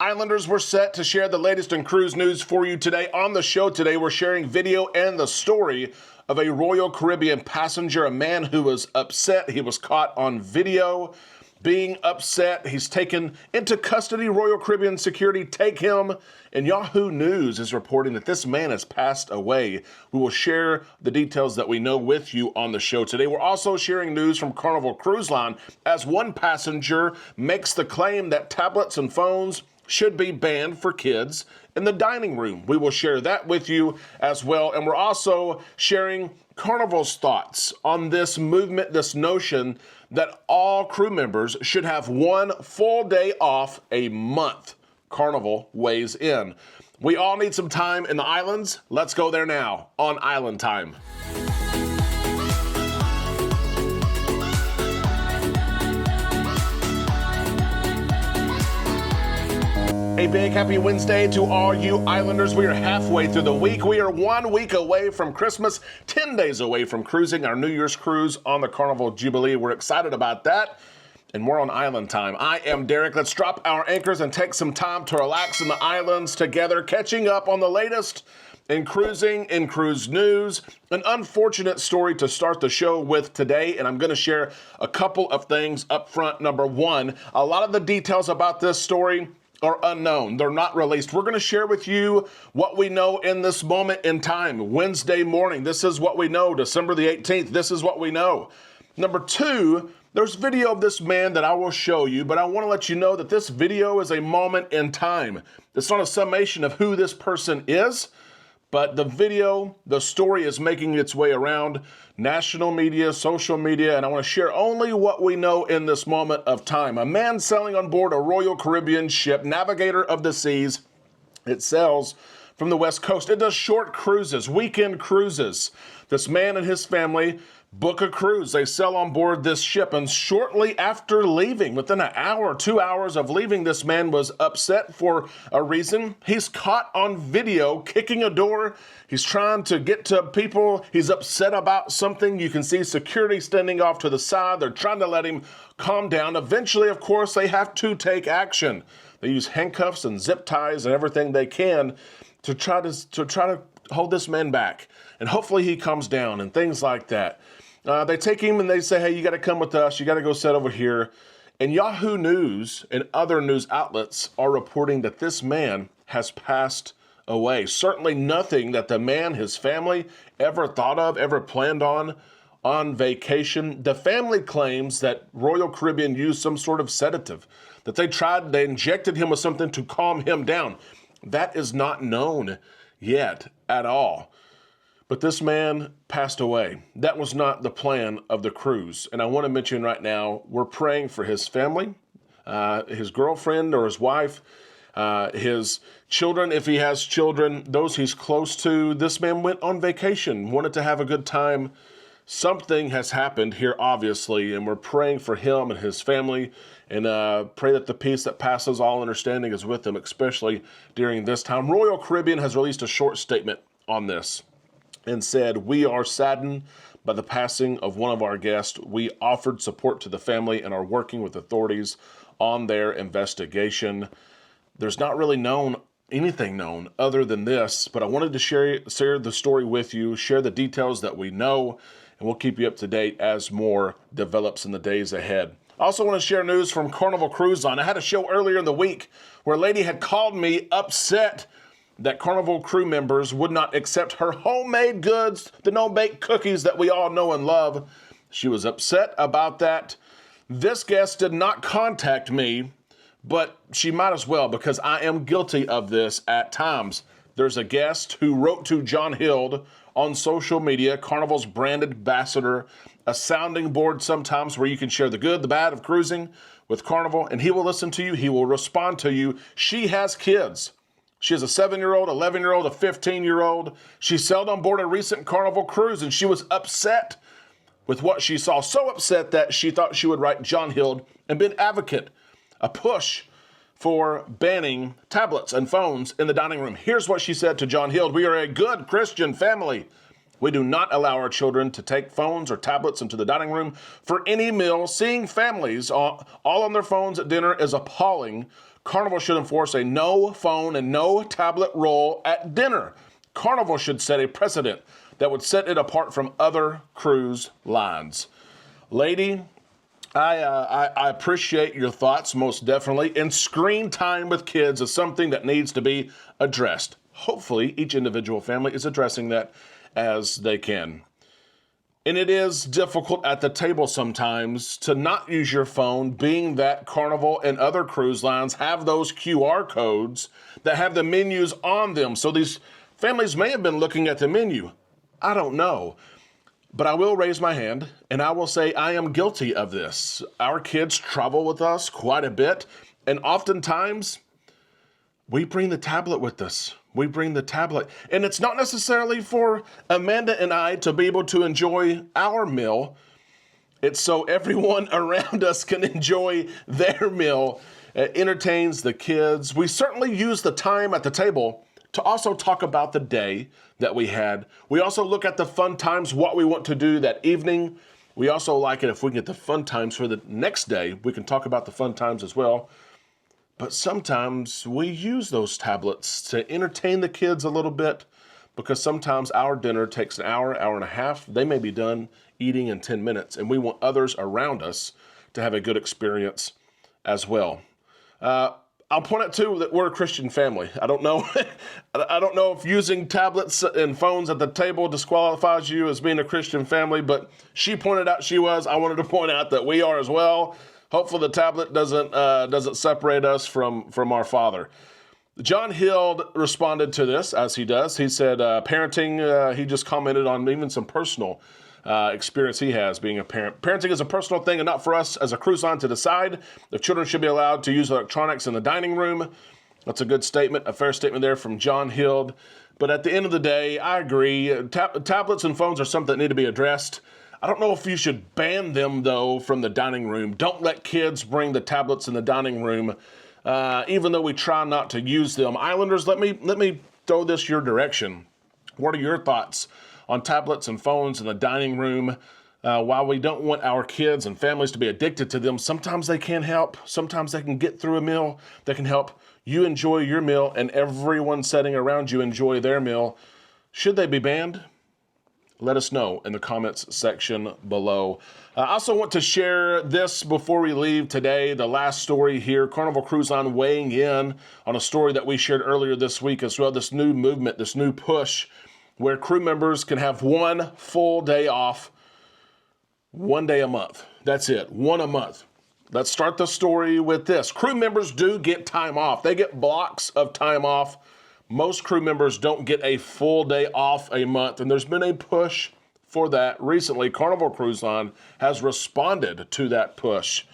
Islanders were set to share the latest in cruise news for you today. On the show today, we're sharing video and the story of a Royal Caribbean passenger, a man who was upset. He was caught on video being upset. He's taken into custody. Royal Caribbean security take him. And Yahoo News is reporting that this man has passed away. We will share the details that we know with you on the show today. We're also sharing news from Carnival Cruise Line as one passenger makes the claim that tablets and phones should be banned for kids in the dining room. We will share that with you as well. And we're also sharing Carnival's thoughts on this movement, this notion that all crew members should have one full day off a month. Carnival weighs in. We all need some time in the islands. Let's go there now on Island Time. A big happy Wednesday to all you Islanders. We are halfway through the week. We are 1 week away from Christmas, 10 days away from cruising our New Year's cruise on the Carnival Jubilee. We're excited about that. And we're on Island Time. I am Derek. Let's drop our anchors and take some time to relax in the islands together, catching up on the latest in cruising, in cruise news. An unfortunate story to start the show with today, and I'm going to share a couple of things up front. Number one, a lot of the details about this story are unknown. They're not released. We're going to share with you what we know in this moment in time. Wednesday morning, this is what we know. December the 18th, this is what we know. Number two, there's video of this man that I will show you, but I want to let you know that this video is a moment in time. It's not a summation of who this person is, but the video, the story is making its way around national media, social media, and I want to share only what we know in this moment of time. A man sailing on board a Royal Caribbean ship, Navigator of the Seas. It sails from the West Coast. It does short cruises, weekend cruises. This man and his family book a cruise. They sail on board this ship, and shortly after leaving, within an hour, 2 hours of leaving, this man was upset for a reason. He's caught on video kicking a door. He's trying to get to people. He's upset about something. You can see security standing off to the side. They're trying to let him calm down. Eventually, of course, they have to take action. They use handcuffs and zip ties and everything they can to try to hold this man back. And hopefully he comes down and things like that. They take him and they say, hey, you got to come with us. You got to go sit over here. And Yahoo News and other news outlets are reporting that this man has passed away. Certainly nothing that the man, his family, ever thought of, ever planned on vacation. The family claims that Royal Caribbean used some sort of sedative, that they injected him with something to calm him down. That is not known yet at all. But this man passed away. That was not the plan of the cruise. And I want to mention right now, we're praying for his family, his girlfriend or his wife, his children, if he has children, those he's close to. This man went on vacation, wanted to have a good time. Something has happened here, obviously, and we're praying for him and his family, and pray that the peace that passes all understanding is with them, especially during this time. Royal Caribbean has released a short statement on this and said, we are saddened by the passing of one of our guests. We offered support to the family and are working with authorities on their investigation. There's not really anything known other than this, but I wanted to share the story with you, share the details that we know, and we'll keep you up to date as more develops in the days ahead. I also want to share news from Carnival Cruise Line. I had a show earlier in the week where a lady had called me upset that Carnival crew members would not accept her homemade goods, the no-bake cookies that we all know and love. She was upset about that. This guest did not contact me, but she might as well, because I am guilty of this at times. There's a guest who wrote to John Hild on social media, Carnival's brand ambassador, a sounding board sometimes where you can share the good, the bad of cruising with Carnival, and he will listen to you. He will respond to you. She has kids. She has a 7-year-old, 11-year-old, a 15-year-old. She sailed on board a recent Carnival cruise, and she was upset with what she saw. So upset that she thought she would write John Hild and be an advocate, a push for banning tablets and phones in the dining room. Here's what she said to John Hild. We are a good Christian family. We do not allow our children to take phones or tablets into the dining room for any meal. Seeing families all on their phones at dinner is appalling. Carnival should enforce a no phone and no tablet rule at dinner. Carnival should set a precedent that would set it apart from other cruise lines. Lady, I appreciate your thoughts, most definitely. And screen time with kids is something that needs to be addressed. Hopefully, each individual family is addressing that as they can. And it is difficult at the table sometimes to not use your phone, being that Carnival and other cruise lines have those QR codes that have the menus on them. So these families may have been looking at the menu. I don't know. But I will raise my hand and I will say I am guilty of this. Our kids travel with us quite a bit, and oftentimes we bring the tablet with us. We bring the tablet. And it's not necessarily for Amanda and I to be able to enjoy our meal. It's so everyone around us can enjoy their meal. It entertains the kids. We certainly use the time at the table to also talk about the day that we had. We also look at the fun times, what we want to do that evening. We also like it if we get the fun times for the next day. We can talk about the fun times as well. But sometimes we use those tablets to entertain the kids a little bit, because sometimes our dinner takes an hour, hour and a half. They may be done eating in 10 minutes, and we want others around us to have a good experience as well. I'll point out too that we're a Christian family. I don't know if using tablets and phones at the table disqualifies you as being a Christian family, but she pointed out she was. I wanted to point out that we are as well. Hopefully the tablet doesn't separate us from our Father. John Hill responded to this, as he does. He said, parenting, he just commented on even some personal experience he has being a parent. Parenting is a personal thing and not for us as a cruise line to decide if children should be allowed to use electronics in the dining room. That's a good statement, a fair statement there from John Hill. But at the end of the day, I agree. Tablets and phones are something that need to be addressed. I don't know if you should ban them, though, from the dining room. Don't let kids bring the tablets in the dining room, even though we try not to use them. Islanders, let me throw this your direction. What are your thoughts on tablets and phones in the dining room? While we don't want our kids and families to be addicted to them, sometimes they can help. Sometimes they can get through a meal. They can help you enjoy your meal and everyone sitting around you enjoy their meal. Should they be banned? Let us know in the comments section below. I also want to share this before we leave today, the last story here. Carnival Cruise Line weighing in on a story that we shared earlier this week as well, this new movement, this new push where crew members can have one full day off, 1 day a month. That's it, one a month. Let's start the story with this. Crew members do get time off. They get blocks of time off. Most crew members don't get a full day off a month, and there's been a push for that recently. Carnival Cruise Line has responded to that push.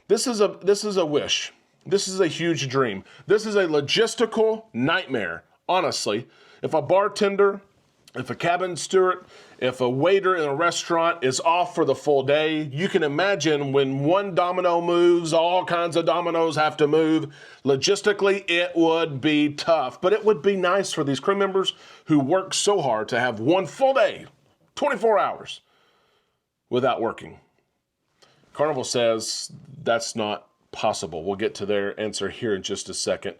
This is a wish. This is a huge dream. This is a logistical nightmare, honestly. If a bartender, if a cabin steward, if a waiter in a restaurant is off for the full day, you can imagine when one domino moves, all kinds of dominoes have to move. Logistically, it would be tough, but it would be nice for these crew members who work so hard to have one full day, 24 hours, without working. Carnival says that's not possible. We'll get to their answer here in just a second.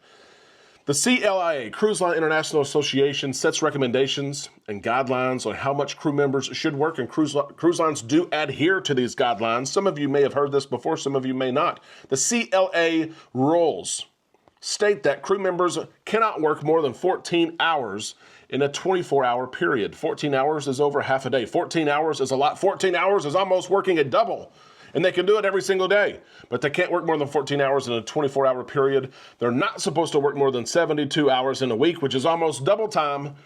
The CLIA, Cruise Line International Association, sets recommendations and guidelines on how much crew members should work, and cruise lines do adhere to these guidelines. Some of you may have heard this before, some of you may not. The CLA rules state that crew members cannot work more than 14 hours in a 24-hour period. 14 hours is over half a day. 14 hours is a lot. 14 hours is almost working a double. And they can do it every single day, but they can't work more than 14 hours in a 24-hour period. They're not supposed to work more than 72 hours in a week, which is almost double time.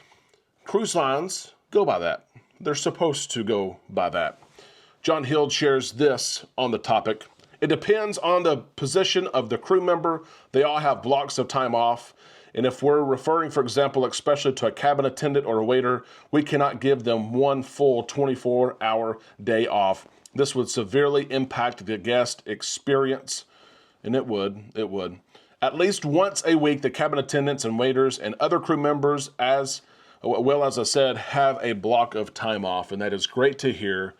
Cruise lines go by that. They're supposed to go by that. John Hill shares this on the topic. It depends on the position of the crew member. They all have blocks of time off. And if we're referring, for example, especially to a cabin attendant or a waiter, we cannot give them one full 24-hour day off. This would severely impact the guest experience, and it would. At least once a week, the cabin attendants and waiters and other crew members, as well as I said, have a block of time off, and that is great to hear.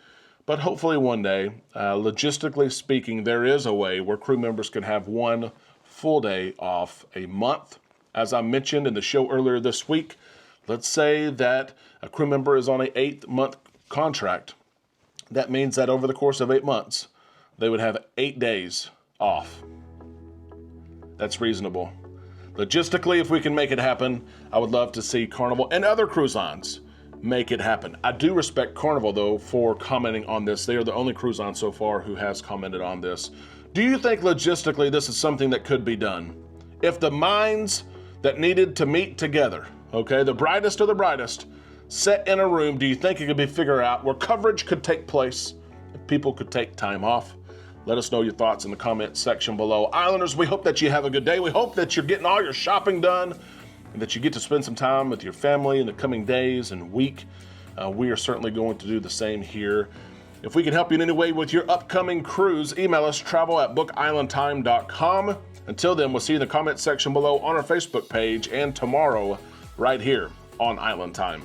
But hopefully one day, logistically speaking, there is a way where crew members can have one full day off a month. As I mentioned in the show earlier this week, let's say that a crew member is on an 8-month contract. That means that over the course of 8 months, they would have 8 days off. That's reasonable. Logistically, if we can make it happen, I would love to see Carnival and other cruise lines make it happen. I do respect Carnival, though, for commenting on this. They are the only cruise line so far who has commented on this. Do you think logistically this is something that could be done? If the minds that needed to meet together, okay, the brightest of the brightest, set in a room, do you think it could be figured out where coverage could take place, if people could take time off? Let us know your thoughts in the comment section below. Islanders, we hope that you have a good day. We hope that you're getting all your shopping done and that you get to spend some time with your family in the coming days and week. We are certainly going to do the same here. If we can help you in any way with your upcoming cruise, email us travel@bookislandtime.com. Until then, we'll see you in the comment section below on our Facebook page and tomorrow right here on Island Time.